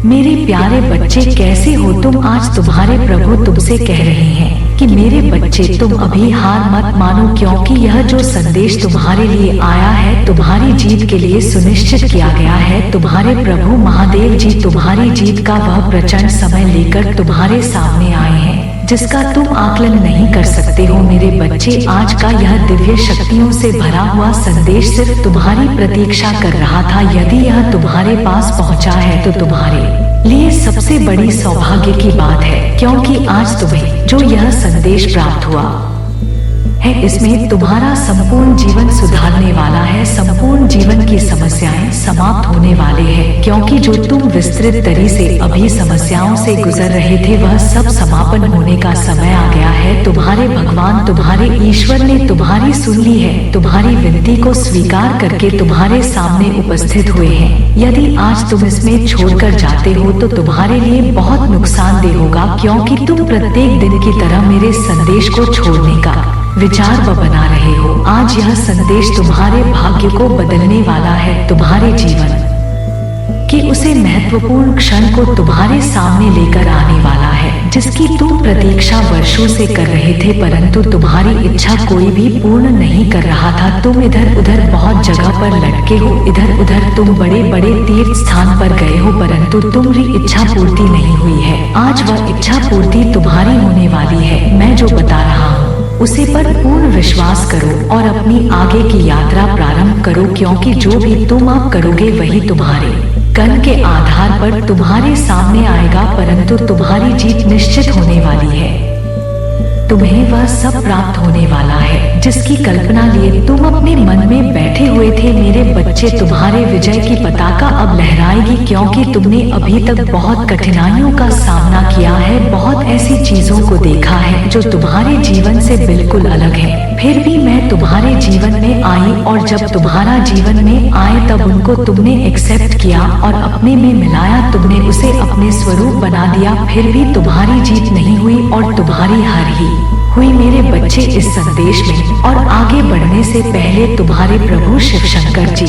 मेरे प्यारे बच्चे कैसे हो तुम। आज तुम्हारे प्रभु तुमसे कह रहे हैं कि मेरे बच्चे तुम अभी हार मत मानो, क्योंकि यह जो संदेश तुम्हारे लिए आया है तुम्हारी जीत के लिए सुनिश्चित किया गया है। तुम्हारे प्रभु महादेव जी तुम्हारी जीत का वह प्रचंड समय लेकर तुम्हारे सामने आए हैं जिसका तुम आकलन नहीं कर सकते हो। मेरे बच्चे आज का यह दिव्य शक्तियों से भरा हुआ संदेश सिर्फ तुम्हारी प्रतीक्षा कर रहा था। यदि यह तुम्हारे पास पहुंचा है तो तुम्हारे लिए सबसे बड़ी सौभाग्य की बात है, क्योंकि आज तुम्हें जो यह संदेश प्राप्त हुआ है इसमें तुम्हारा संपूर्ण जीवन सुधारने वाला है। संपूर्ण जीवन की समस्याएं समाप्त होने वाले हैं, क्योंकि जो तुम विस्तृत तरी से अभी समस्याओं से गुजर रहे थे वह सब समापन होने का समय आ गया है। तुम्हारे भगवान तुम्हारे ईश्वर ने तुम्हारी सुन ली है, तुम्हारी विनती को स्वीकार करके तुम्हारे सामने उपस्थित हुए हैं। यदि आज तुम इसमें छोड़कर जाते हो तो तुम्हारे लिए बहुत नुकसानदेह होगा, क्योंकि तुम प्रत्येक दिन की तरह मेरे संदेश को छोड़ने का विचार बना रहे हो। आज यह संदेश तुम्हारे भाग्य को बदलने वाला है। तुम्हारे जीवन कि उसे महत्वपूर्ण क्षण को तुम्हारे सामने लेकर आने वाला है जिसकी तुम प्रतीक्षा वर्षों से कर रहे थे, परंतु तुम्हारी इच्छा कोई भी पूर्ण नहीं कर रहा था। तुम इधर उधर बहुत जगह पर लटके हो, इधर उधर तुम बड़े बड़े तीर्थ स्थान पर गए हो, परंतु तुम्हारी इच्छा पूर्ति नहीं हुई है। आज वह इच्छा पूर्ति तुम्हारी होने वाली है। मैं जो बता रहा हूँ उसे पर पूर्ण विश्वास करो और अपनी आगे की यात्रा प्रारंभ करो, क्योंकि जो भी तुम अब करोगे वही तुम्हारे कर्म के आधार पर तुम्हारे सामने आएगा, परंतु तुम्हारी जीत निश्चित होने वाली है। तुम्हें वह सब प्राप्त होने वाला है जिसकी कल्पना लिए तुम अपने मन में बैठे हुए थे। मेरे बच्चे तुम्हारे विजय की पताका अब लहराएगी, क्योंकि तुमने अभी तक बहुत कठिनाइयों का सामना किया है, बहुत ऐसी चीजों को देखा है जो तुम्हारे जीवन से बिल्कुल अलग है। फिर भी मैं तुम्हारे जीवन में आई और जब तुम्हारा जीवन में आए तब उनको तुमने एक्सेप्ट किया और अपने में मिलाया, तुमने उसे अपने स्वरूप बना दिया। फिर भी तुम्हारी जीत नहीं हुई और तुम्हारी हार ही हुई। मेरे बच्चे इस संदेश में और आगे बढ़ने से पहले तुम्हारे प्रभु शिव शंकर जी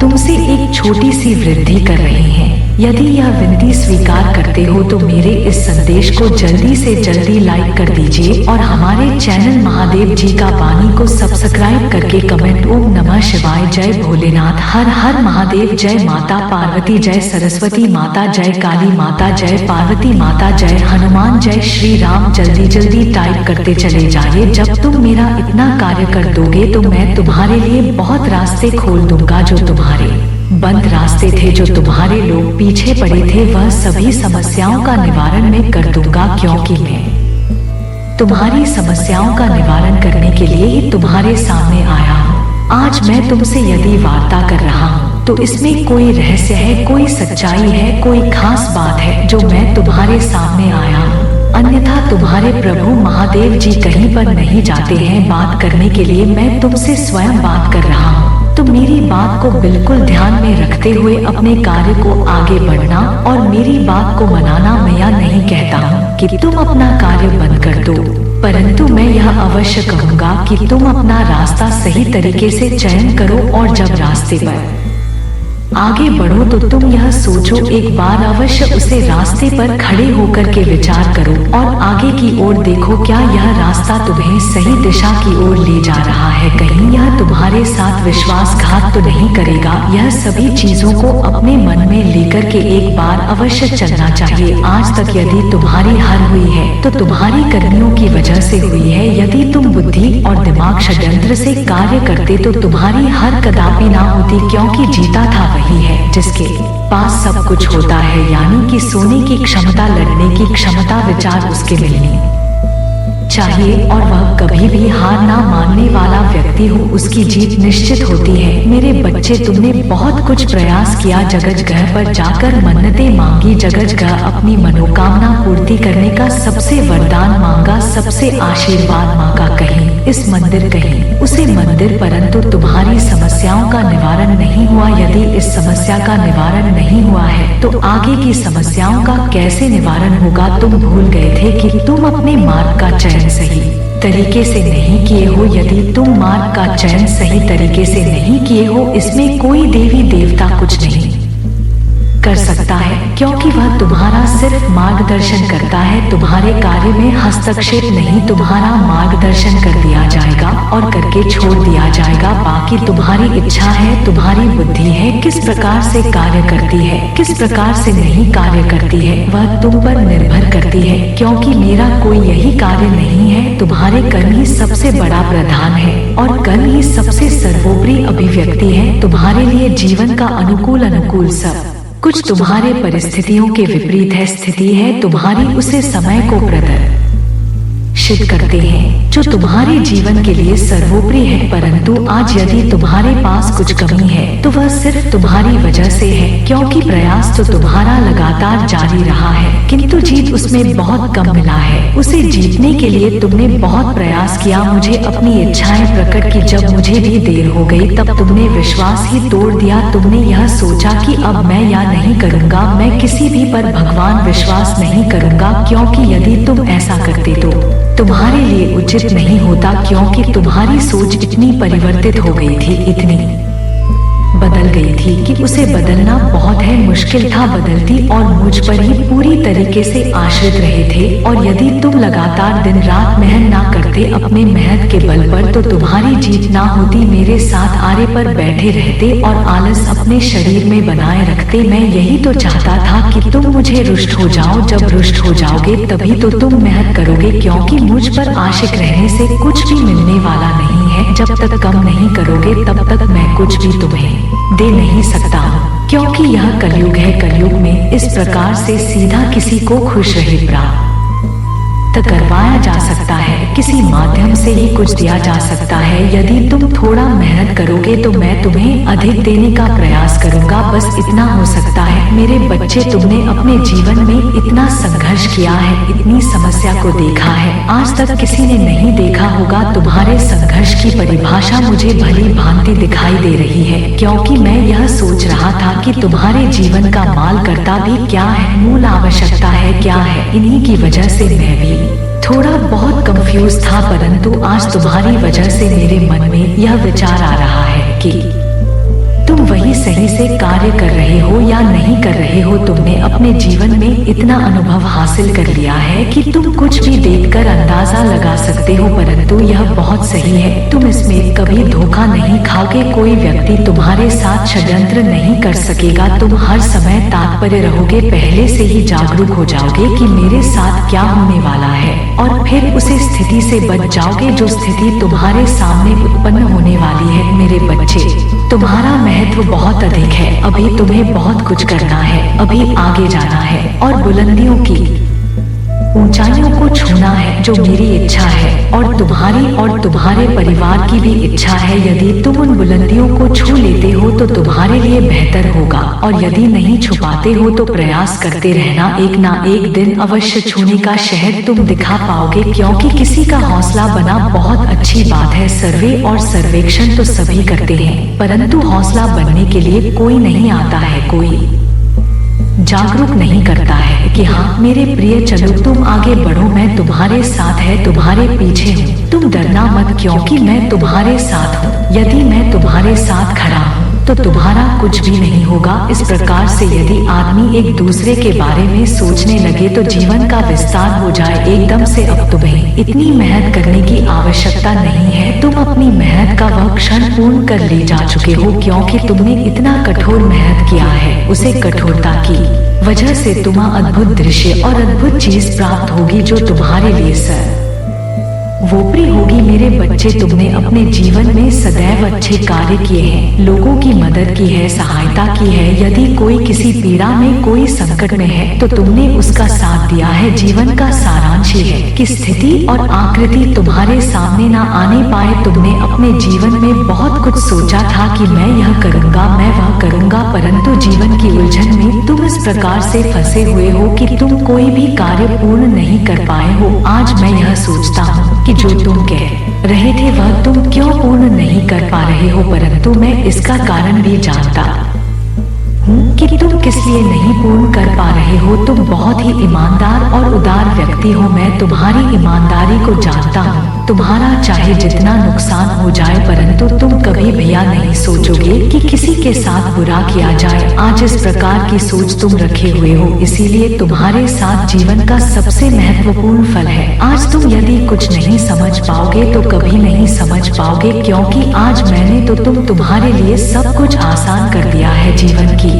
तुमसे एक छोटी सी वृद्धि कर रहे हैं। यदि यह विनती स्वीकार करते हो तो मेरे इस संदेश को जल्दी से जल्दी लाइक कर दीजिए और हमारे चैनल महादेव जी का वाणी को सब्सक्राइब करके कमेंट ओम नमः शिवाय, जय भोलेनाथ, हर हर महादेव, जय माता पार्वती, जय सरस्वती माता, जय काली माता, जय पार्वती माता, जय हनुमान, जय श्री राम। जल्दी जल्दी टाइप करते चले जाइए। जब तुम मेरा इतना कार्य कर दोगे तो मैं तुम्हारे लिए बहुत रास्ते खोल दूंगा। जो तुम्हारे बंद रास्ते थे, जो तुम्हारे लोग पीछे पड़े थे, वह सभी समस्याओं का निवारण मैं कर दूंगा, क्योंकि मैं तुम्हारी समस्याओं का निवारण करने के लिए ही तुम्हारे सामने आया हूँ। आज मैं तुमसे यदि वार्ता कर रहा हूँ तो इसमें कोई रहस्य है, कोई सच्चाई है, कोई खास बात है जो मैं तुम्हारे सामने आया हूँ। अन्यथा तुम्हारे प्रभु महादेव जी कहीं पर नहीं जाते हैं बात करने के लिए। मैं तुमसे स्वयं बात कर रहा हूँ, तो मेरी बात को बिल्कुल ध्यान में रखते हुए अपने कार्य को आगे बढ़ना और मेरी बात को मनाना। मैं यह नहीं कहता हूँ कि तुम अपना कार्य बंद कर दो, परंतु मैं यह अवश्य कहूँगा कि तुम अपना रास्ता सही तरीके से चयन करो और जब रास्ते पर आगे बढ़ो तो तुम यह सोचो, एक बार अवश्य उसे रास्ते पर खड़े होकर के विचार करो और आगे की ओर देखो, क्या यह रास्ता तुम्हें सही दिशा की ओर ले जा रहा है। कहीं यह तुम्हारे साथ विश्वासघात तो नहीं करेगा। यह सभी चीजों को अपने मन में लेकर के एक बार अवश्य चलना चाहिए। आज तक यदि तुम्हारी हार हुई है तो तुम्हारी कर्मियों की वजह से हुई है। यदि तुम बुद्धि और दिमाग षड्यंत्र से कार्य करते तो तुम्हारी हार कदापि ना होती, क्योंकि जीता था वही है जिसके पास सब कुछ होता है, यानी कि सोने की क्षमता, लड़ने की क्षमता, विचार उसके मिलने चाहिए और वह कभी भी हार ना मानने वाला व्यक्ति हो, उसकी जीत निश्चित होती है। मेरे बच्चे तुमने बहुत कुछ प्रयास किया, जगह पर जाकर मन्नतें मांगी, जगह अपनी मनोकामना पूर्ति करने का सबसे वरदान मांगा, सबसे आशीर्वाद मांगा, कहीं इस मंदिर कहीं उसे मंदिर, परंतु तुम्हारी समस्याओं का निवारण नहीं हुआ। यदि इस समस्या का निवारण नहीं हुआ है तो आगे की समस्याओं का कैसे निवारण होगा। तुम भूल गए थे कि तुम अपने मार्ग का चयन सही तरीके से नहीं किए हो। यदि तुम मार्ग का चयन सही तरीके से नहीं किए हो, इसमें कोई देवी देवता कुछ नहीं कर सकता है। क्योंकि वह तुम्हारा सिर्फ मार्गदर्शन करता है, तुम्हारे कार्य में हस्तक्षेप नहीं। तुम्हारा मार्गदर्शन कर दिया जाएगा और करके छोड़ दिया जाएगा। बाकी तुम्हारी इच्छा है, तुम्हारी बुद्धि है, किस प्रकार से कार्य करती है, किस प्रकार से नहीं कार्य करती है, वह तुम पर निर्भर करती है। क्योंकि मेरा कोई यही कार्य नहीं है, तुम्हारे कर्म ही सबसे बड़ा प्रधान है और कर्म ही सबसे सर्वोपरि अभिव्यक्ति है। तुम्हारे लिए जीवन का अनुकूल सब कुछ तुम्हारे परिस्थितियों के विपरीत है, स्थिति है तुम्हारी, उसे समय को प्रदर्शित करते हैं जो तुम्हारे जीवन के लिए सर्वोपरि है। परंतु आज यदि तुम्हारे पास कुछ कमी है तो वह सिर्फ तुम्हारी वजह से है, क्योंकि प्रयास तो तुम्हारा लगातार जारी रहा है किंतु जीत उसमें बहुत कम मिला है। उसे जीतने के लिए तुमने बहुत प्रयास किया, मुझे अपनी इच्छाएं प्रकट की। जब मुझे भी देर हो गई तब तुमने विश्वास ही तोड़ दिया। तुमने यह सोचा कि अब मैं या नहीं करूँगा, मैं किसी भी पर भगवान विश्वास नहीं करूँगा, क्योंकि यदि तुम ऐसा करते तो तुम्हारे लिए उचित नहीं होता, क्योंकि तुम्हारी सोच इतनी परिवर्तित हो गई थी, इतनी बदल गई थी कि उसे बदलना बहुत है मुश्किल था। बदलती और मुझ पर ही पूरी तरीके से आश्रित रहे थे। और यदि तुम लगातार दिन रात मेहनत ना करते अपने मेहनत के बल पर तो तुम्हारी जीत ना होती। मेरे साथ आरे पर बैठे रहते और आलस अपने शरीर में बनाए रखते। मैं यही तो चाहता था कि तुम मुझे रुष्ट हो जाओ। जब रुष्ट हो जाओगे तभी तो तुम मेहनत करोगे, क्योंकि मुझ पर आशिक रहने से कुछ भी मिलने वाला नहीं है। जब तक कम नहीं करोगे तब तक मैं कुछ भी तुम्हें दे नहीं सकता, क्योंकि यह कलयुग है। कलयुग में इस प्रकार से सीधा किसी को खुश रहे प्राप्त करवाया जा सकता है, किसी माध्यम से ही कुछ दिया जा सकता है। यदि तुम थोड़ा मेहनत करोगे तो मैं तुम्हें अधिक देने का प्रयास करूंगा, बस इतना हो सकता है। मेरे बच्चे, तुमने अपने जीवन में इतना संघर्ष किया है, इतनी समस्या को देखा है, आज तक किसी ने नहीं देखा होगा। तुम्हारे संघर्ष की परिभाषा मुझे भली भांति दिखाई दे रही है, क्योंकि मैं यह सोच रहा था कि तुम्हारे जीवन का माल करता भी क्या है, मूल आवश्यकता है क्या है। इन्हीं की वजह से मैं भी थोड़ा बहुत कंफ्यूज था, परंतु आज तुम्हारी वजह से मेरे मन में यह विचार आ रहा है कि तुम वही सही से कार्य कर रहे हो या नहीं कर रहे हो। तुमने अपने जीवन में इतना अनुभव हासिल कर लिया है कि तुम कुछ भी देखकर अंदाजा लगा सकते हो, परंतु यह बहुत सही है। तुम इसमें कभी धोखा नहीं खाओगे, कोई व्यक्ति तुम्हारे साथ षड्यंत्र नहीं कर सकेगा। तुम हर समय तात्पर्य रहोगे, पहले से ही जागरूक हो जाओगे कि मेरे साथ क्या होने वाला है और फिर उसे स्थिति से बच जाओगे जो स्थिति तुम्हारे सामने उत्पन्न होने वाली है। मेरे बच्चे, तुम्हारा महत्व बहुत अधिक है। अभी तुम्हें बहुत कुछ करना है, अभी आगे जाना है और बुलंदियों की ऊंचाइयों को छूना है, जो मेरी इच्छा है और तुम्हारे परिवार की भी इच्छा है। यदि तुम उन बुलंदियों को छू लेते हो तो तुम्हारे लिए बेहतर होगा, और यदि नहीं छू पाते हो तो प्रयास करते रहना, एक ना एक दिन अवश्य छूने का शहद तुम दिखा पाओगे। क्योंकि किसी का हौसला बना बहुत अच्छी बात है, सर्वे और सर्वेक्षण तो सभी करते हैं, परंतु हौसला बनने के लिए कोई नहीं आता है, कोई जागरूक नहीं करता है कि हाँ मेरे प्रिय, चलो तुम आगे बढ़ो, मैं तुम्हारे साथ है, तुम्हारे पीछे हूँ, तुम डरना मत, क्योंकि मैं तुम्हारे साथ हूँ। यदि मैं तुम्हारे साथ खड़ा हूँ तो तुम्हारा कुछ भी नहीं होगा। इस प्रकार से यदि आदमी एक दूसरे के बारे में सोचने लगे तो जीवन का विस्तार हो जाए एकदम से। अब तुम्हें इतनी मेहनत करने की आवश्यकता नहीं है, तुम अपनी मेहनत का वह क्षण पूर्ण कर ले जा चुके हो, क्योंकि तुमने इतना कठोर मेहनत किया है। उसे कठोरता की वजह से तुम्हें अद्भुत दृश्य और अद्भुत चीज प्राप्त होगी जो तुम्हारे लिए सर्वोपरि होगी। मेरे बच्चे, तुमने अपने जीवन में सदैव अच्छे कार्य किए हैं, लोगों की मदद की है, सहायता की है। यदि कोई किसी पीड़ा में, कोई संकट में है तो तुमने उसका साथ दिया है। जीवन का सारांश है कि स्थिति और आकृति तुम्हारे सामने ना आने पाए। तुमने अपने जीवन में बहुत कुछ सोचा था कि मैं यह करूँगा, मैं वह करूँगा, परंतु जीवन की उलझन में तुम इस प्रकार से फंसे हुए हो कि तुम कोई भी कार्य पूर्ण नहीं कर पाए हो। आज मैं यह सोचता हूँ कि जो तुम कह रहे थे वह तुम क्यों पूर्ण नहीं कर पा रहे हो, परंतु मैं इसका कारण भी जानता हूँ कि तुम किस लिए नहीं पूर्ण कर पा रहे हो। तुम बहुत ही ईमानदार और उदार व्यक्ति हो, मैं तुम्हारी ईमानदारी को जानता हूँ। तुम्हारा चाहे जितना नुकसान हो जाए, परंतु तुम कभी भी यह नहीं सोचोगे कि किसी के साथ बुरा किया जाए। आज इस प्रकार की सोच तुम रखे हुए हो, इसीलिए तुम्हारे साथ जीवन का सबसे महत्वपूर्ण फल है। आज तुम यदि कुछ नहीं समझ पाओगे तो कभी नहीं समझ पाओगे, क्योंकि आज मैंने तो तुम्हारे लिए सब कुछ आसान कर दिया है। जीवन की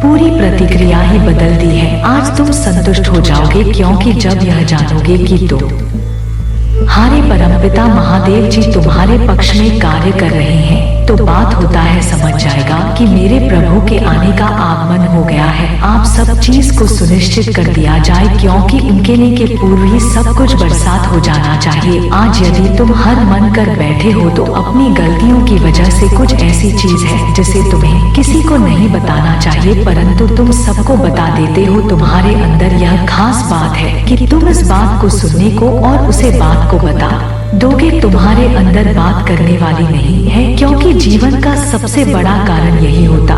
पूरी प्रतिक्रिया ही बदल दी है। आज तुम संतुष्ट हो जाओगे, क्योंकि जब यह जानोगे कि तुम्हारे परमपिता महादेव जी तुम्हारे पक्ष में कार्य कर रहे हैं, तो बात होता है समझ जाएगा कि मेरे प्रभु के आने का आगमन हो गया है। आप सब चीज को सुनिश्चित कर दिया जाए, क्योंकि उनके ने के पूर्व ही सब कुछ बरसात हो जाना चाहिए। आज यदि तुम हर मन कर बैठे हो तो अपनी गलतियों की वजह से कुछ ऐसी चीज है जिसे तुम्हें किसी को नहीं बताना चाहिए, परंतु तुम सबको बता देते हो। तुम्हारे अंदर यह खास बात है कि तुम इस बात को सुनने को और उसे बात को बता दोगे। तुम्हारे अंदर बात करने वाली नहीं है, क्योंकि जीवन का सबसे बड़ा कारण यही होता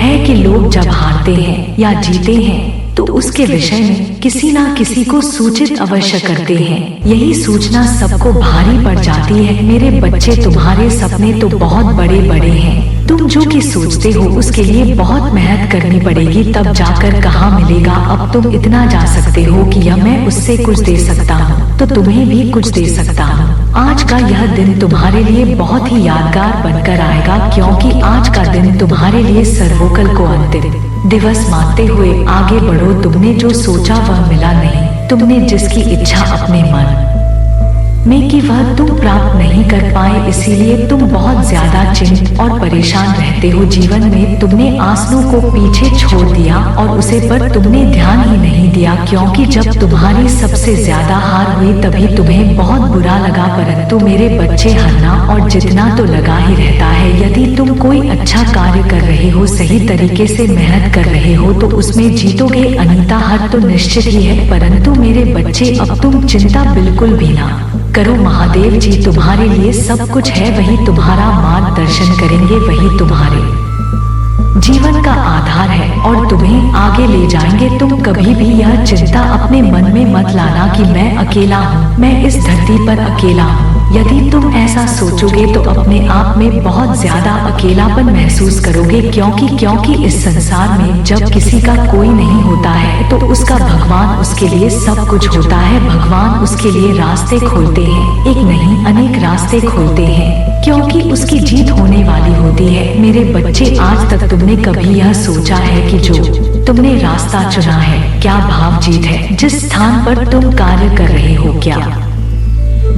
है कि लोग जब हारते हैं या जीते हैं तो उसके विषय में किसी ना किसी को सूचित अवश्य करते हैं। यही सूचना सबको भारी पड़ जाती है। मेरे बच्चे, तुम्हारे सपने तो बहुत बड़े बड़े हैं। तुम जो कि सोचते हो उसके लिए बहुत मेहनत करनी पड़ेगी, तब जाकर कहाँ मिलेगा। अब तुम इतना जा सकते हो कि यह मैं उससे कुछ दे सकता हूँ तो तुम्हें भी कुछ दे सकता हूँ। आज का यह दिन तुम्हारे लिए बहुत ही यादगार बनकर आएगा, क्योंकि आज का दिन तुम्हारे लिए सर्वोकल को अंतिम दिवस मानते हुए आगे बढ़ो। तुमने जो सोचा वह मिला नहीं, तुमने जिसकी इच्छा अपने मन में की वह तुम प्राप्त नहीं कर पाए, इसीलिए तुम बहुत ज्यादा चिंतित और परेशान रहते हो। जीवन में तुमने आसनों को पीछे छोड़ दिया और उसे पर तुमने ध्यान ही नहीं दिया, क्योंकि जब तुम्हारी सबसे ज्यादा हार हुई तभी तुम्हें बहुत बुरा लगा। परंतु मेरे बच्चे, हारना और जितना तो लगा ही रहता है। यदि तुम कोई अच्छा कार्य कर रहे हो, सही तरीके से मेहनत कर रहे हो तो उसमें जीतोगे। अनीता, हार तो निश्चित ही है, परंतु मेरे बच्चे अब तुम चिंता बिल्कुल भी ना करो। महादेव जी तुम्हारे लिए सब कुछ है, वही तुम्हारा मार्गदर्शन करेंगे, वही तुम्हारे जीवन का आधार है और तुम्हें आगे ले जाएंगे। तुम कभी भी यह चिंता अपने मन में मत लाना कि मैं अकेला हूँ, मैं इस धरती पर अकेला हूँ। यदि तुम ऐसा सोचोगे तो अपने आप में बहुत ज्यादा अकेलापन महसूस करोगे, क्योंकि इस संसार में जब किसी का कोई नहीं होता है तो उसका भगवान उसके लिए सब कुछ होता है। भगवान उसके लिए रास्ते खोलते हैं, एक नहीं अनेक रास्ते खोलते हैं, क्योंकि उसकी जीत होने वाली होती है। मेरे बच्चे, आज तक तुमने कभी यह सोचा है कि जो तुमने रास्ता चुना है क्या भाव जीत है? जिस स्थान पर तुम कार्य कर रहे हो क्या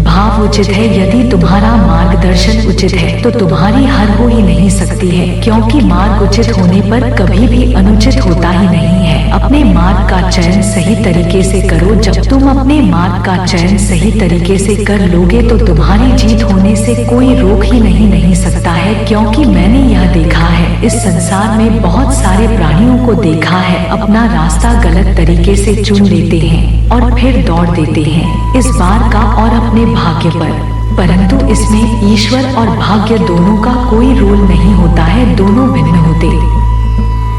भाव उचित है? यदि तुम्हारा मार्गदर्शन उचित है तो तुम्हारी हार हो ही नहीं सकती है, क्योंकि मार्ग उचित होने पर कभी भी अनुचित होता ही नहीं है। अपने मार्ग का चयन सही तरीके से करो। जब तुम अपने मार्ग का चयन सही तरीके से कर लोगे तो तुम्हारी जीत होने से कोई रोक ही नहीं सकता है, क्योंकि मैंने यह देखा है इस संसार में बहुत सारे प्राणियों को देखा है, अपना रास्ता गलत तरीके से चुन लेते हैं और फिर दौड़ देते हैं इस बार का और अपने भाग्य पर, परंतु इसमें ईश्वर और भाग्य दोनों का कोई रोल नहीं होता है। दोनों भिन्न होते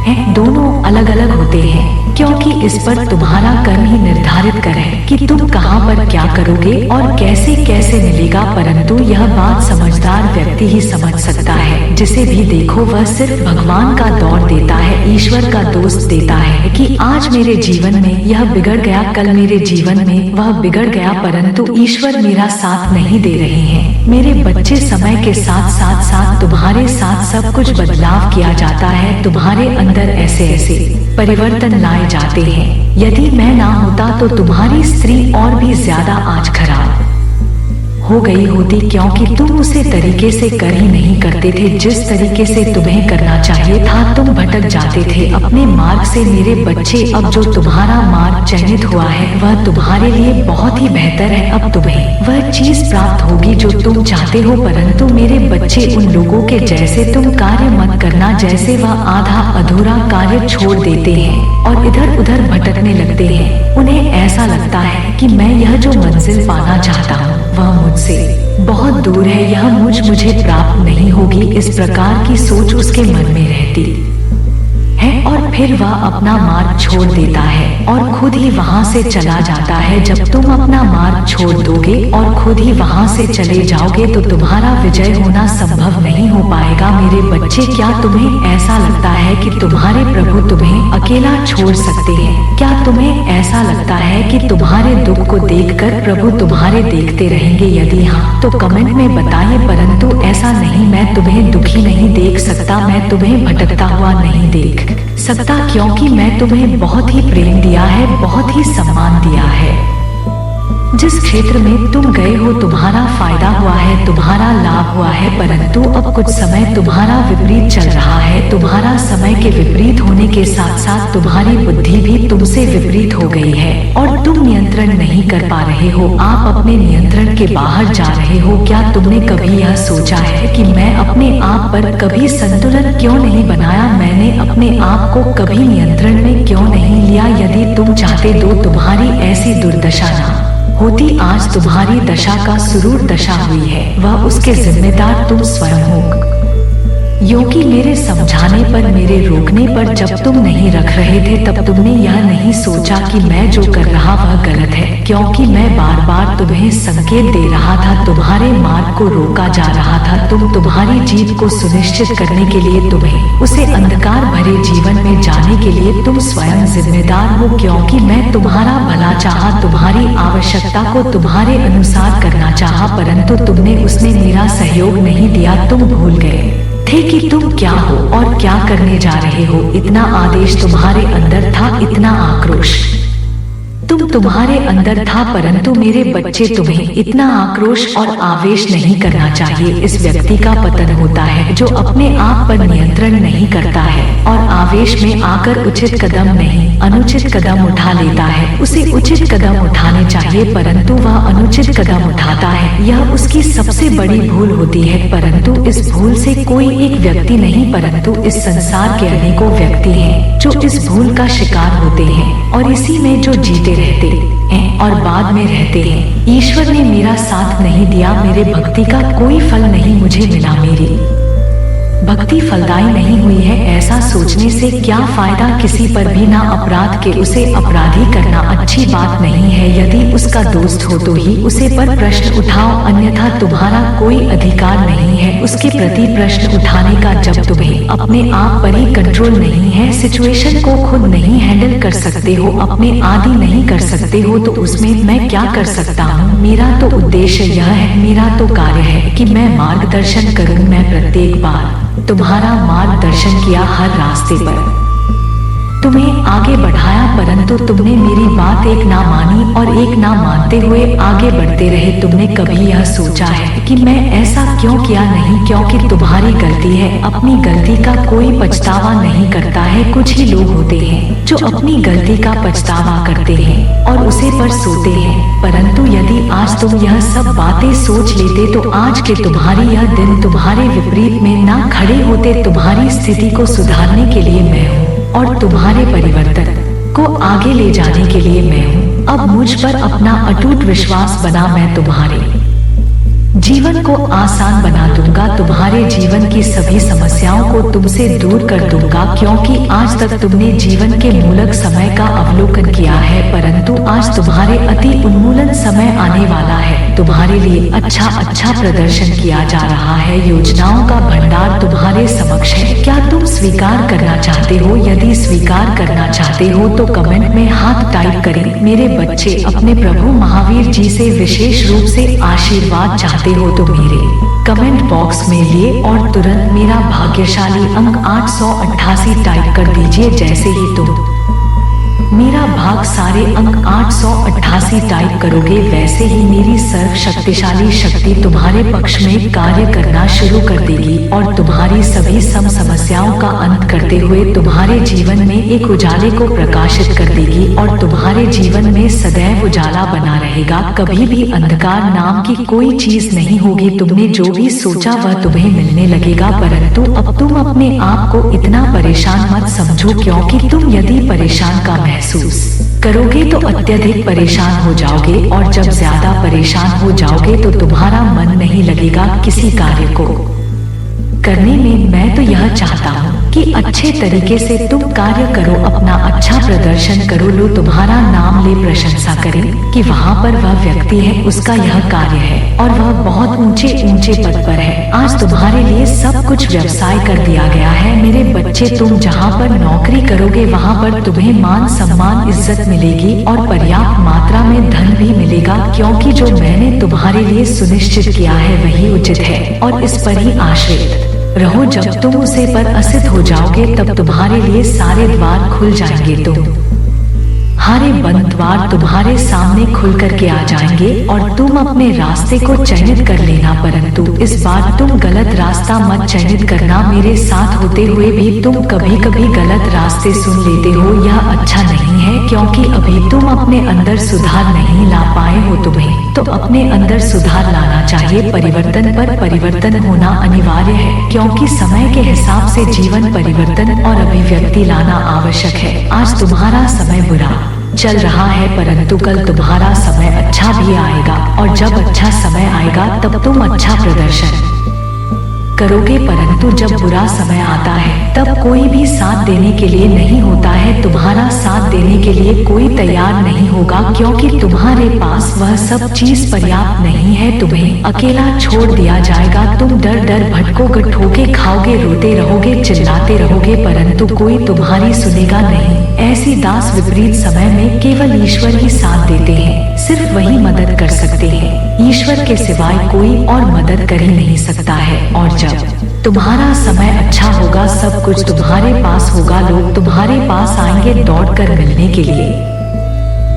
हैं, दोनों अलग अलग होते हैं, क्योंकि इस पर तुम्हारा कर्म ही निर्धारित करे कि तुम कहां पर क्या करोगे और कैसे कैसे मिलेगा। परंतु यह बात समझदार व्यक्ति ही समझ सकता है। जिसे भी देखो वह सिर्फ भगवान का दौर देता है, ईश्वर का दोस्त देता है कि आज मेरे जीवन में यह बिगड़ गया, कल मेरे जीवन में वह बिगड़ गया, परंतु ईश्वर मेरा साथ नहीं दे रहे हैं। मेरे बच्चे, समय के साथ साथ तुम्हारे साथ सब कुछ बदलाव किया जाता है। तुम्हारे अंदर ऐसे ऐसे परिवर्तन लाए जाते हैं। यदि मैं ना होता तो तुम्हारी स्त्री और भी ज्यादा आज खराब हो गई होती, क्योंकि तुम उसे तरीके से कर ही नहीं करते थे जिस तरीके से तुम्हें करना चाहिए था। तुम भटक जाते थे अपने मार्ग से। मेरे बच्चे, अब जो तुम्हारा मार्ग चयनित हुआ है वह तुम्हारे लिए बहुत ही बेहतर है। अब तुम्हें वह चीज प्राप्त होगी जो तुम चाहते हो, परंतु मेरे बच्चे, उन लोगों के जैसे तुम कार्य मत करना जैसे वह आधा अधूरा कार्य छोड़ देते हैं और इधर उधर भटकने लगते हैं। उन्हें ऐसा लगता है कि मैं यह जो मंजिल पाना चाहता हूँ वह मुझसे बहुत दूर है, यह मुझे प्राप्त नहीं होगी। इस प्रकार की सोच उसके मन में रहती है और और फिर वह अपना मार्ग छोड़ देता है और खुद ही वहाँ से चला जाता है। जब तुम अपना मार्ग छोड़ दोगे और खुद ही वहाँ से चले जाओगे तो तुम्हारा विजय होना संभव नहीं हो पाएगा। मेरे बच्चे, क्या तुम्हें ऐसा लगता है कि तुम्हारे प्रभु तुम्हें अकेला छोड़ सकते हैं? क्या तुम्हें ऐसा लगता है कि तुम्हारे दुख को देखकर प्रभु तुम्हारे देखते रहेंगे? यदि हाँ तो कमेंट में बताइए। परंतु ऐसा नहीं, मैं तुम्हें दुखी नहीं देख सकता, मैं तुम्हें भटकता हुआ नहीं देख सकता, क्योंकि मैं तुम्हें बहुत ही प्रेम दिया है, बहुत ही सम्मान दिया है। जिस क्षेत्र में तुम गए हो तुम्हारा फायदा हुआ है, तुम्हारा लाभ हुआ है, परंतु अब कुछ समय तुम्हारा विपरीत चल रहा है। तुम्हारा समय के विपरीत होने के साथ साथ तुम्हारी बुद्धि भी तुमसे विपरीत हो गई है और तुम नियंत्रण नहीं कर पा रहे हो। आप अपने नियंत्रण के बाहर जा रहे हो। क्या तुमने कभी यह सोचा है कि मैं अपने आप पर कभी संतुलन क्यों नहीं बनाया? मैंने अपने आप को कभी नियंत्रण में क्यों नहीं लिया? यदि तुम चाहते तो तुम्हारी ऐसी दुर्दशा ना होती। आज तुम्हारी दशा का सुरूर दशा हुई है, वह उसके जिम्मेदार तुम स्वयं हो। योगी मेरे समझाने पर, मेरे रोकने पर जब तुम नहीं रख रहे थे तब तुमने यह नहीं सोचा कि मैं जो कर रहा वह गलत है, क्योंकि मैं बार बार तुम्हें संकेत दे रहा था, तुम्हारे मार्ग को रोका जा रहा था। तुम्हारी जीत को सुनिश्चित करने के लिए, तुम्हें उसे अंधकार भरे जीवन में जाने के लिए तुम स्वयं जिम्मेदार हो, क्योंकि मैं तुम्हारा भला चाहा, तुम्हारी आवश्यकता को तुम्हारे अनुसार करना चाहा, परंतु तुमने उसमें मेरा सहयोग नहीं दिया। तुम भूल गए थे कि तुम क्या हो और क्या करने जा रहे हो। इतना आदेश तुम्हारे अंदर था, इतना आक्रोश तुम्हारे अंदर था, परंतु मेरे बच्चे तुम्हें इतना आक्रोश और आवेश नहीं करना चाहिए। इस व्यक्ति का पतन होता है जो अपने आप पर नियंत्रण नहीं करता है और आवेश में आकर उचित कदम नहीं अनुचित कदम उठा लेता है। उसे उचित कदम उठाने चाहिए परंतु वह अनुचित कदम उठाता है। यह उसकी सबसे बड़ी भूल होती है, परंतु इस भूल से कोई एक व्यक्ति नहीं परंतु इस संसार के अनेकों व्यक्ति हैं जो इस भूल का शिकार होते हैं और इसी में जो जीते रहते हैं और बाद में रहते हैं। ईश्वर ने मेरा साथ नहीं दिया, मेरे भक्ति का कोई फल नहीं मुझे मिला, मेरी भक्ति फलदायी नहीं हुई है। ऐसा सोचने से क्या फायदा? किसी पर भी ना अपराध के उसे अपराधी करना अच्छी बात नहीं है। यदि उसका दोस्त हो तो ही उसे पर प्रश्न उठाओ, अन्यथा तुम्हारा कोई अधिकार नहीं है उसके प्रति प्रश्न उठाने का। जब तुम्हें अपने आप पर ही कंट्रोल नहीं है, सिचुएशन को खुद नहीं हैंडल कर सकते हो, अपने आदि नहीं कर सकते हो, तो उसमें मैं क्या कर सकता हूँ? मेरा तो उद्देश्य यह है, मेरा तो कार्य है कि मैं मार्गदर्शन करूँ। मैं प्रत्येक बार तुम्हारा मार्गदर्शन किया, हर रास्ते पर तुम्हें आगे बढ़ाया, परंतु तुमने मेरी बात एक ना मानी और एक ना मानते हुए आगे बढ़ते रहे। तुमने कभी यह सोचा है कि मैं ऐसा क्यों किया? नहीं, क्योंकि तुम्हारी गलती है। अपनी गलती का कोई पछतावा नहीं करता है। कुछ ही लोग होते हैं जो अपनी गलती का पछतावा करते हैं और उसे पर सोते हैं, परंतु यदि आज तुम यह सब बातें सोच लेते तो आज के तुम्हारी यह दिन तुम्हारे विपरीत में ना खड़े होते। तुम्हारी स्थिति को सुधारने के लिए मैं हूँ और तुम्हारे परिवर्तन को आगे ले जाने के लिए मैं हूँ। अब मुझ पर अपना अटूट विश्वास बना, मैं तुम्हारे जीवन को आसान बना दूंगा, तुम्हारे जीवन की सभी समस्याओं को तुमसे दूर कर दूंगा, क्योंकि आज तक तुमने जीवन के मूलक समय का अवलोकन किया है, परंतु आज तुम्हारे अति उन्मूलन समय आने वाला है। तुम्हारे लिए अच्छा प्रदर्शन किया जा रहा है, योजनाओं का भंडार तुम्हारे समक्ष है। क्या तुम स्वीकार करना चाहते हो? यदि स्वीकार करना चाहते हो तो कमेंट में हाथ टाइप करें। मेरे बच्चे अपने प्रभु महावीर जी से विशेष रूप से आशीर्वाद चाहते हो तो मेरे कमेंट बॉक्स में लिए और तुरंत मेरा भाग्यशाली अंक 888 टाइप कर दीजिए। जैसे ही तुम मेरा भाग सारे अंक 888 टाइप करोगे, वैसे ही मेरी सर्व शक्तिशाली शक्ति तुम्हारे पक्ष में कार्य करना शुरू कर देगी और तुम्हारी सभी समस्याओं का अंत करते हुए तुम्हारे जीवन में एक उजाले को प्रकाशित कर देगी और तुम्हारे जीवन में सदैव उजाला बना रहेगा। कभी भी अंधकार नाम की कोई चीज नहीं होगी। तुमने जो भी सोचा वह तुम्हें मिलने लगेगा, परंतु अब तुम अपने आप को इतना परेशान मत समझो, क्योंकि तुम यदि परेशान का महसूस करोगे तो अत्यधिक परेशान हो जाओगे और जब ज्यादा परेशान हो जाओगे तो तुम्हारा मन नहीं लगेगा किसी कार्य को करने में। मैं तो यह चाहता हूँ कि अच्छे तरीके से तुम कार्य करो, अपना अच्छा प्रदर्शन करो, लोग तुम्हारा नाम ले प्रशंसा करें कि वहाँ पर वह व्यक्ति है, उसका यह कार्य है और वह बहुत ऊंचे ऊंचे पद पर है। आज तुम्हारे लिए सब कुछ व्यवसाय कर दिया गया है मेरे बच्चे। तुम जहाँ पर नौकरी करोगे वहाँ पर तुम्हें मान सम्मान इज्जत मिलेगी और पर्याप्त मात्रा में धन भी मिलेगा, क्योंकि जो मैंने तुम्हारे लिए सुनिश्चित किया है वही उचित है और इस पर ही आश्रित रहो। जब तुम उसे पर असित हो जाओगे तब तुम्हारे लिए सारे द्वार खुल जाएंगे, तुम्हारे बंद द्वार तुम्हारे सामने खुल करके आ जाएंगे और तुम अपने रास्ते को चयनित कर लेना, परंतु इस बार तुम गलत रास्ता मत चयनित करना। मेरे साथ होते हुए भी तुम कभी कभी गलत रास्ते सुन लेते हो, यह अच्छा नहीं है, क्योंकि अभी तुम अपने अंदर सुधार नहीं ला पाए हो। तुम्हें तो अपने अंदर सुधार लाना चाहिए। परिवर्तन पर परिवर्तन होना अनिवार्य है, क्योंकि समय के हिसाब से जीवन परिवर्तन और अभिव्यक्ति लाना आवश्यक है। आज तुम्हारा समय बुरा चल रहा है, परंतु कल तुम्हारा समय अच्छा भी आएगा और जब अच्छा समय आएगा तब तुम अच्छा प्रदर्शन करोगे, परंतु जब बुरा समय आता है तब कोई भी साथ देने के लिए नहीं होता है। तुम्हारा साथ देने के लिए कोई तैयार नहीं होगा, क्योंकि तुम्हारे पास वह सब चीज पर्याप्त नहीं है। तुम्हें अकेला छोड़ दिया जाएगा, तुम डर डर भटकोगे, ठोके खाओगे, रोते रहोगे, चिल्लाते रहोगे, परंतु कोई तुम्हारी सुनेगा नहीं। ऐसी दास विपरीत समय में केवल ईश्वर ही साथ देते हैं, सिर्फ वही मदद कर सकते हैं। ईश्वर के सिवाय कोई और मदद कर ही नहीं सकता है। और जब तुम्हारा समय अच्छा होगा सब कुछ तुम्हारे पास होगा, लोग तुम्हारे पास आएंगे दौड़कर मिलने के लिए,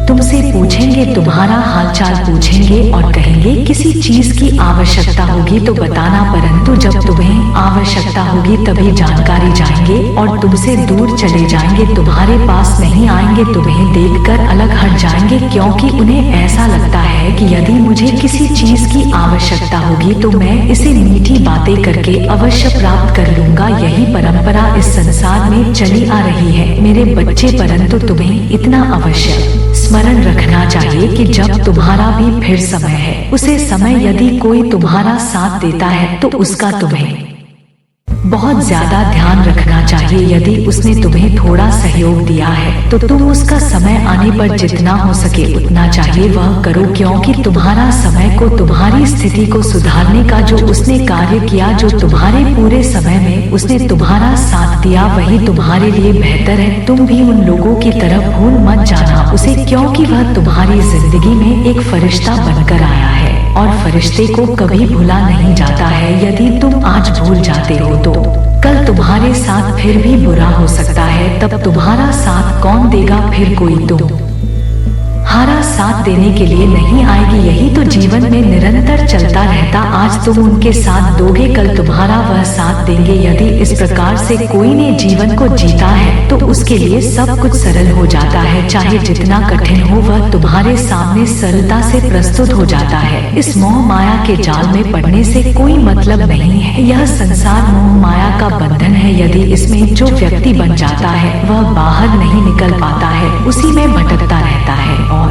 तुमसे पूछेंगे, तुम्हारा हालचाल पूछेंगे और कहेंगे किसी चीज की आवश्यकता होगी तो बताना, परंतु जब तुम्हें आवश्यकता होगी तभी जानकारी जाएंगे और तुमसे दूर चले जाएंगे, तुम्हारे पास नहीं आएंगे, तुम्हें देखकर अलग हट जाएंगे, क्योंकि उन्हें ऐसा लगता है कि यदि मुझे किसी चीज की आवश्यकता होगी तो मैं इसे मीठी बातें करके अवश्य प्राप्त कर लूंगा। यही परंपरा इस संसार में चली आ रही है मेरे बच्चे, परंतु तुम्हें इतना अवश्य स्मरण रखना चाहिए कि जब तुम्हारा भी फिर समय है, उसे समय यदि कोई तुम्हारा साथ देता है तो उसका तुम्हें बहुत ज्यादा ध्यान रखना चाहिए। यदि उसने तुम्हें थोड़ा सहयोग दिया है तो तुम उसका समय आने पर जितना हो सके उतना चाहिए वह करो, क्योंकि तुम्हारा समय को, तुम्हारी स्थिति को सुधारने का जो उसने कार्य किया, जो तुम्हारे पूरे समय में उसने तुम्हारा साथ दिया, वही तुम्हारे लिए बेहतर है। तुम भी उन लोगों की तरफ भूल मत जाना उसे, क्योंकि वह तुम्हारी जिंदगी में एक फरिश्ता बनकर आया है और फरिश्ते को कभी भूला नहीं जाता है। यदि तुम आज भूल जाते हो तो कल तुम्हारे साथ फिर भी बुरा हो सकता है, तब तुम्हारा साथ कौन देगा? फिर कोई तुम्हारा साथ देने के लिए नहीं आएगी। यही तो जीवन में निरंतर चलता रहता। आज तुम उनके साथ दोगे, कल तुम्हारा वह साथ देंगे। यदि इस प्रकार से कोई ने जीवन को जीता है तो उसके लिए सब कुछ सरल हो जाता है, चाहे जितना कठिन हो वह तुम्हारे सामने सरलता से प्रस्तुत हो जाता है। इस मोह माया के जाल में पड़ने से कोई मतलब नहीं है। यह संसार मोह माया का बंधन है। यदि इसमें जो व्यक्ति बन जाता है वह बाहर नहीं निकल पाता है, उसी में भटकता रहता है और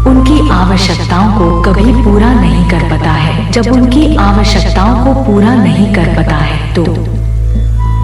उनकी आवश्यकताओं को कभी पूरा नहीं कर पाता है। जब उनकी आवश्यकताओं को पूरा नहीं कर पाता है तो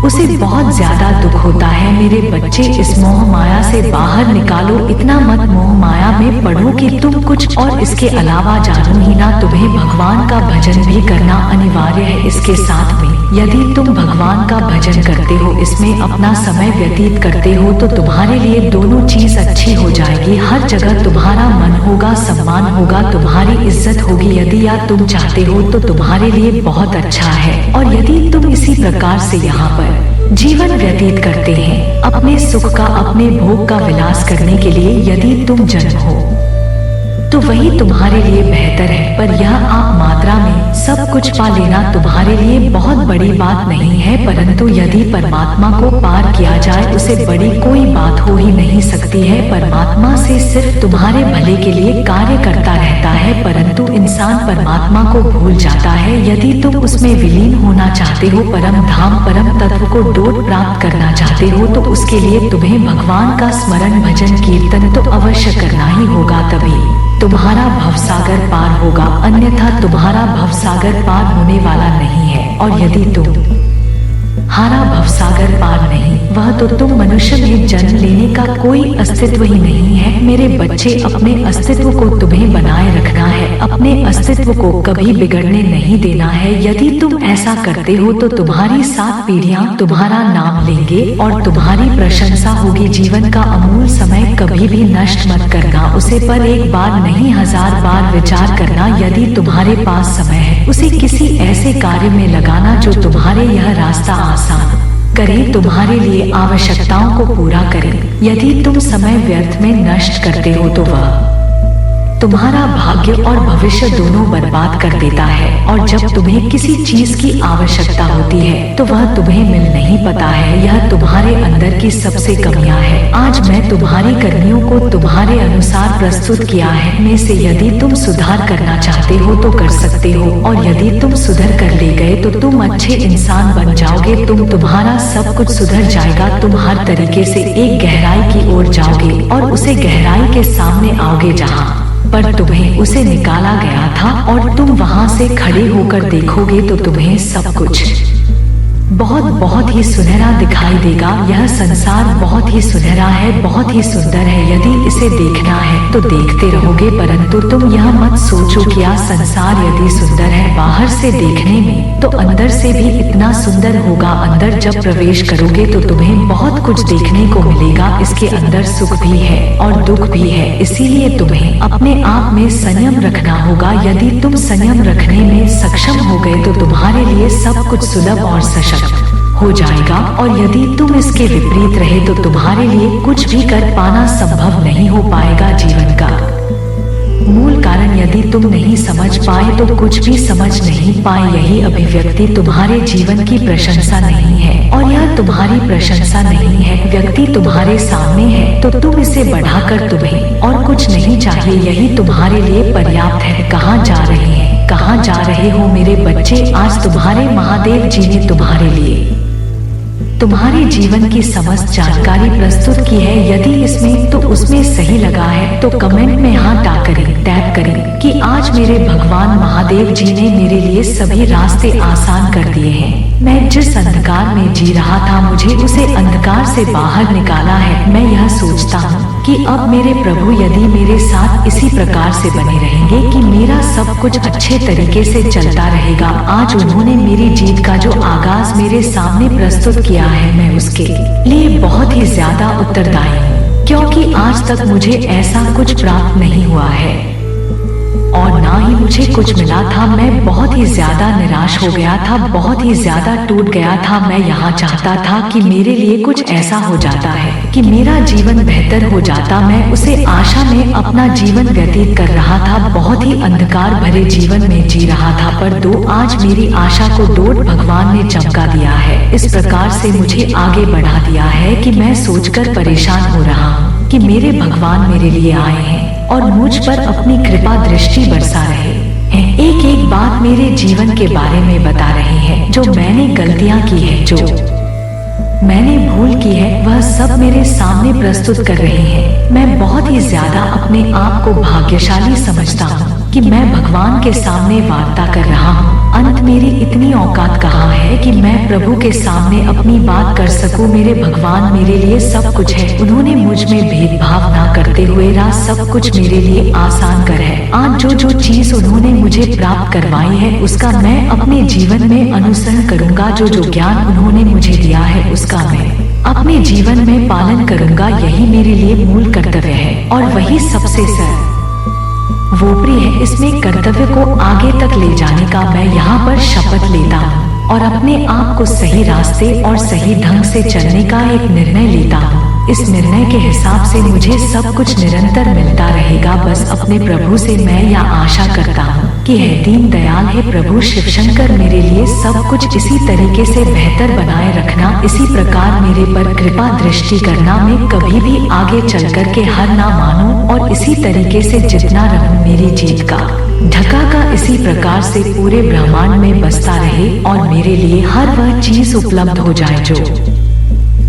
उसे बहुत ज्यादा दुख होता है। मेरे बच्चे, इस मोह माया से बाहर निकालो, इतना मत मोह माया में पढ़ो कि तुम कुछ और इसके अलावा जानो ही ना। तुम्हें भगवान का भजन भी करना अनिवार्य है। इसके साथ में यदि तुम भगवान का भजन करते हो, इसमें अपना समय व्यतीत करते हो, तो तुम्हारे लिए दोनों चीज अच्छी हो जाएगी। हर जगह तुम्हारा मन होगा, सम्मान होगा, तुम्हारी इज्जत होगी। यदि या तुम चाहते हो तो तुम्हारे लिए बहुत अच्छा है। और यदि तुम इसी प्रकार से यहाँ पर जीवन व्यतीत करते हैं, अपने सुख का, अपने भोग का विलास करने के लिए यदि तुम जन्म हो तो वही तुम्हारे लिए बेहतर है। पर यह आप मात्रा में सब कुछ पा लेना तुम्हारे लिए बहुत बड़ी बात नहीं है, परंतु यदि परमात्मा को पार किया जाए उसे बड़ी कोई बात हो ही नहीं सकती है। परमात्मा से सिर्फ तुम्हारे भले के लिए कार्य करता रहता है, परंतु इंसान परमात्मा को भूल जाता है। यदि तुम उसमें विलीन होना चाहते हो, परम धाम, परम तत्व को डोट प्राप्त करना चाहते हो, तो उसके लिए तुम्हें भगवान का स्मरण, भजन, कीर्तन तो अवश्य करना ही होगा। तभी तुम्हारा भवसागर पार होगा, अन्यथा तुम्हारा भवसागर पार होने वाला नहीं है। और यदि तुम हारा भवसागर पार नहीं, वह तो तुम मनुष्य में जन्म लेने का कोई अस्तित्व ही नहीं है। मेरे बच्चे, अपने अस्तित्व को तुम्हें बनाए रखना है, अपने अस्तित्व को कभी बिगड़ने नहीं देना है। यदि तुम ऐसा करते हो तो तुम्हारी 7 पीढ़ियां तुम्हारा नाम लेंगे और तुम्हारी प्रशंसा होगी। जीवन का अमूल्य समय कभी भी नष्ट मत करना, उसे पर एक बार नहीं 1000 बार विचार करना। यदि तुम्हारे पास समय है, उसे किसी ऐसे कार्य में लगाना जो तुम्हारे यह रास्ता आसान करे, तुम्हारे लिए आवश्यकताओं को पूरा करे। यदि तुम समय व्यर्थ में नष्ट करते हो तो वह तुम्हारा भाग्य और भविष्य दोनों बर्बाद कर देता है। और जब तुम्हें किसी चीज की आवश्यकता होती है तो वह तुम्हें मिल नहीं पाता है। यह तुम्हारे अंदर की सबसे कमियां है। आज मैं तुम्हारी कर्मियों को तुम्हारे अनुसार प्रस्तुत किया है। में से यदि तुम सुधार करना चाहते हो तो कर सकते हो, और यदि तुम सुधर कर ले गए तो तुम अच्छे इंसान बन जाओगे। तुम्हारा सब कुछ सुधर जाएगा। तुम हर तरीके से एक गहराई की ओर जाओगे और उसे गहराई के सामने आओगे जहाँ पर तुम्हें उसे निकाला गया था, और तुम वहां से खड़े होकर देखोगे तो तुम्हें सब कुछ बहुत ही सुनहरा दिखाई देगा। यह संसार बहुत ही सुनहरा है, बहुत ही सुंदर है। यदि इसे देखना है तो देखते रहोगे, परंतु तुम यह मत सोचो कि यह संसार यदि सुंदर है बाहर से देखने में तो अंदर से भी इतना सुंदर होगा। अंदर जब प्रवेश करोगे तो तुम्हें बहुत कुछ देखने को मिलेगा। इसके अंदर सुख भी है और दुख भी है, इसीलिए तुम्हें अपने आप में संयम रखना होगा। यदि तुम संयम रखने में सक्षम हो गए तो तुम्हारे लिए सब कुछ सुलभ और सशक्त हो जाएगा, और यदि तुम इसके विपरीत रहे तो तुम्हारे लिए कुछ भी कर पाना संभव नहीं हो पाएगा। जीवन का मूल कारण यदि तुम नहीं समझ पाए तो कुछ भी समझ नहीं पाए। यही अभिव्यक्ति तुम्हारे जीवन की प्रशंसा नहीं है, और यह तुम्हारी प्रशंसा नहीं है। व्यक्ति तुम्हारे सामने है तो तुम इसे बढ़ाकर तुम्हें और कुछ नहीं चाहिए, यही तुम्हारे लिए पर्याप्त है। कहाँ जा रहे हैं, कहाँ जा रहे हो मेरे बच्चे? आज तुम्हारे महादेव जी ने तुम्हारे लिए तुम्हारे जीवन की समस्त जानकारी प्रस्तुत की है। यदि इसमें तो उसमें सही लगा है तो कमेंट में हाँ टैग करें कि आज मेरे भगवान महादेव जी ने मेरे लिए सभी रास्ते आसान कर दिए हैं। मैं जिस अंधकार में जी रहा था मुझे उसे अंधकार से बाहर निकाला है। मैं यह सोचता हूँ कि अब मेरे प्रभु यदि मेरे साथ इसी प्रकार से बने रहेंगे कि मेरा सब कुछ अच्छे तरीके से चलता रहेगा। आज उन्होंने मेरी जीत का जो आगाज मेरे सामने प्रस्तुत किया है, मैं उसके लिए बहुत ही ज्यादा उत्तरदायी हूँ, क्योंकि आज तक मुझे ऐसा कुछ प्राप्त नहीं हुआ है और ना ही मुझे कुछ मिला था। मैं बहुत ही ज्यादा निराश हो गया था, बहुत ही ज्यादा टूट गया था। मैं यहाँ चाहता था कि मेरे लिए कुछ ऐसा हो जाता है कि मेरा जीवन बेहतर हो जाता। मैं उसे आशा में अपना जीवन व्यतीत कर रहा था, बहुत ही अंधकार भरे जीवन में जी रहा था। पर आज मेरी आशा को डोट भगवान ने चमका दिया है। इस प्रकार से मुझे आगे बढ़ा दिया है कि मैं सोचकर परेशान हो रहा हूँ कि मेरे भगवान मेरे लिए आए हैं और मुझ पर अपनी कृपा दृष्टि बरसा रहे हैं। एक एक बात मेरे जीवन के बारे में बता रहे हैं। जो मैंने गलतियां की है, जो मैंने भूल की है, वह सब मेरे सामने प्रस्तुत कर रहे हैं। मैं बहुत ही ज्यादा अपने आप को भाग्यशाली समझता हूँ कि मैं भगवान के सामने वार्ता कर रहा हूँ। अंत मेरी इतनी औकात कहाँ है कि मैं प्रभु के सामने अपनी बात कर सकूं। मेरे भगवान मेरे लिए सब कुछ है। उन्होंने मुझ में भेदभाव ना करते हुए सब कुछ मेरे लिए आसान कर है। आज जो चीज उन्होंने मुझे प्राप्त करवाई है उसका मैं अपने जीवन में अनुसरण करूंगा। जो ज्ञान उन्होंने मुझे दिया है उसका मैं अपने जीवन में पालन करूंगा। यही मेरे लिए मूल कर्तव्य है और वही सबसे सर्वोपरि है। इसमें कर्तव्य को आगे तक ले जाने का मैं यहाँ पर शपथ लेता हूँ और अपने आप को सही रास्ते और सही ढंग से चलने का एक निर्णय लेता हूँ। इस निर्णय के हिसाब से मुझे सब कुछ निरंतर मिलता रहेगा। बस अपने प्रभु से मैं यह आशा करता हूँ कि है दीन दयाल है प्रभु शिव शंकर मेरे लिए सब कुछ इसी तरीके से बेहतर बनाए रखना। इसी प्रकार मेरे पर कृपा दृष्टि करना। मैं कभी भी आगे चल कर के हार ना मानूं और इसी तरीके से जितना रहूं। मेरी जीत का ढका इसी प्रकार से पूरे ब्रह्मांड में बसता रहे और मेरे लिए हर वह चीज उपलब्ध हो जाए जो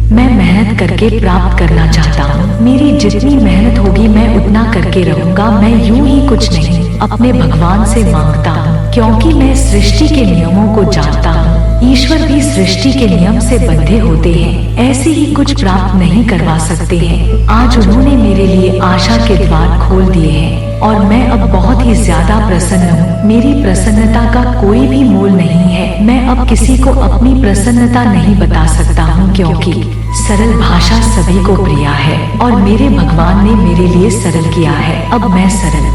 मैं मेहनत करके प्राप्त करना चाहता हूँ। मेरी जितनी मेहनत होगी मैं उतना करके रहूंगा। मैं यूं ही कुछ नहीं अपने भगवान से मांगता हूँ, क्योंकि मैं सृष्टि के नियमों को जानता हूँ। ईश्वर भी सृष्टि के नियम से बंधे होते हैं, ऐसे ही कुछ प्राप्त नहीं करवा सकते हैं। आज उन्होंने मेरे लिए आशा के द्वार खोल दिए हैं और मैं अब बहुत ही ज्यादा प्रसन्न हूँ। मेरी प्रसन्नता का कोई भी मोल नहीं है। मैं अब किसी को अपनी प्रसन्नता नहीं बता सकता हूँ, क्योंकि सरल भाषा सभी को प्रिय है और मेरे भगवान ने मेरे लिए सरल किया है। अब मैं सरल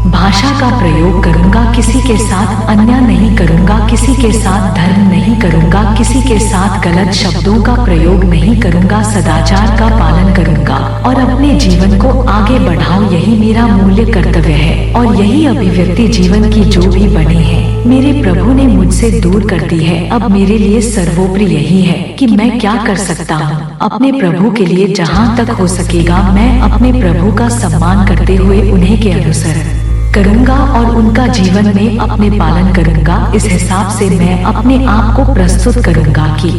भाषा का प्रयोग करूंगा, किसी के साथ अन्याय नहीं करूंगा, किसी के साथ धर्म नहीं करूंगा, किसी के साथ गलत शब्दों का प्रयोग नहीं करूंगा, सदाचार का पालन करूंगा और अपने जीवन को आगे बढ़ाऊं। यही मेरा मूल्य कर्तव्य है और यही अभिव्यक्ति जीवन की जो भी बनी है मेरे प्रभु ने मुझसे दूर कर दी है। अब मेरे लिए सर्वोपरि यही है कि मैं क्या कर सकता हूँ अपने प्रभु के लिए। जहाँ तक हो सकेगा मैं अपने प्रभु का सम्मान करते हुए उन्हीं के अनुसरण करूंगा और उनका जीवन में अपने पालन करूंगा। इस हिसाब से मैं अपने आप को प्रस्तुत करूंगा कि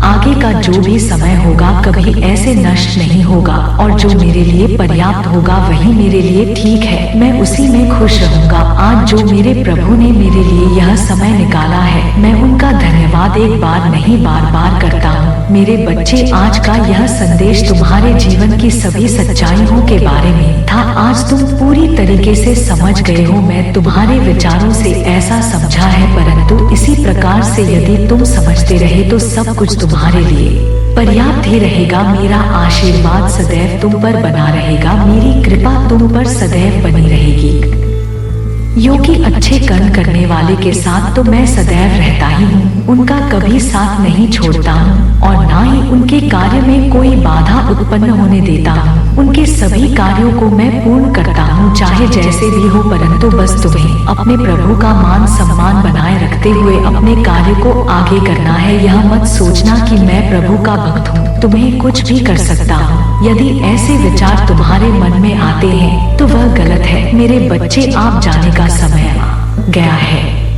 आगे का जो भी समय होगा कभी ऐसे नष्ट नहीं होगा और जो मेरे लिए पर्याप्त होगा वही मेरे लिए ठीक है। मैं उसी में खुश रहूंगा। आज जो मेरे प्रभु ने मेरे लिए यह समय निकाला है, मैं उनका धन्यवाद एक बार नहीं बार बार करता हूँ। मेरे बच्चे, आज का यह संदेश तुम्हारे जीवन की सभी सच्चाइयों के बारे में था। आज तुम पूरी तरीके से समझ गए हो। मैं तुम्हारे विचारों से ऐसा समझा है, परंतु इसी प्रकार से यदि तुम समझते रहे तो सब कुछ तुम्हारे लिए पर्याप्त ही रहेगा। मेरा आशीर्वाद सदैव तुम पर बना रहेगा, मेरी कृपा तुम पर सदैव बनी रहेगी। योगी अच्छे कर्म करने वाले के साथ तो मैं सदैव रहता ही हूँ, उनका कभी साथ नहीं छोड़ता हूँ और ना ही उनके कार्य में कोई बाधा उत्पन्न होने देता हूँ। उनके सभी कार्यों को मैं पूर्ण करता हूँ, चाहे जैसे भी हो, परंतु बस तुम्हें अपने प्रभु का मान सम्मान बनाए रखते हुए अपने कार्य को आगे करना है। यह मत सोचना कि मैं प्रभु का भक्त हूँ, तुम्हें कुछ भी कर सकता हूँ। यदि ऐसे विचार तुम्हारे मन में आते हैं तो वह गलत है। मेरे बच्चे, आप जाने का समय आ गया है।